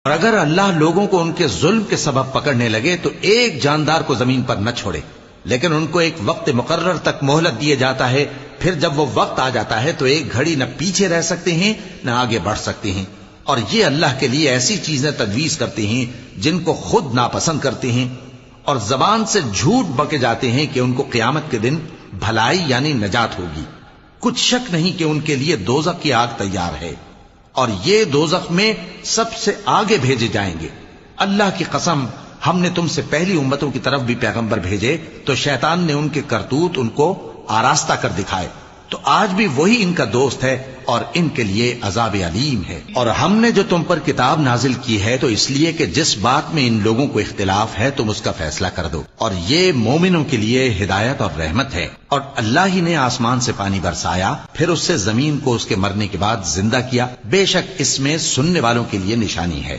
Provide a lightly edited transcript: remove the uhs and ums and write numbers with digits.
اور اگر اللہ لوگوں کو ان کے ظلم کے سبب پکڑنے لگے تو ایک جاندار کو زمین پر نہ چھوڑے، لیکن ان کو ایک وقت مقرر تک مہلت دیے جاتا ہے، پھر جب وہ وقت آ جاتا ہے تو ایک گھڑی نہ پیچھے رہ سکتے ہیں نہ آگے بڑھ سکتے ہیں، اور یہ اللہ کے لیے ایسی چیزیں تجویز کرتے ہیں جن کو خود ناپسند کرتے ہیں، اور زبان سے جھوٹ بکے جاتے ہیں کہ ان کو قیامت کے دن بھلائی یعنی نجات ہوگی۔ کچھ شک نہیں کہ ان کے لیے دوزخ کی آگ تیار ہے، اور یہ دوزخ میں سب سے آگے بھیجے جائیں گے۔ اللہ کی قسم، ہم نے تم سے پہلی امتوں کی طرف بھی پیغمبر بھیجے تو شیطان نے ان کے کرتوت ان کو آراستہ کر دکھائے، تو آج بھی وہی ان کا دوست ہے اور ان کے لیے عذاب علیم ہے۔ اور ہم نے جو تم پر کتاب نازل کی ہے تو اس لیے کہ جس بات میں ان لوگوں کو اختلاف ہے تم اس کا فیصلہ کر دو، اور یہ مومنوں کے لیے ہدایت اور رحمت ہے۔ اور اللہ ہی نے آسمان سے پانی برسایا، پھر اس سے زمین کو اس کے مرنے کے بعد زندہ کیا، بے شک اس میں سننے والوں کے لیے نشانی ہے۔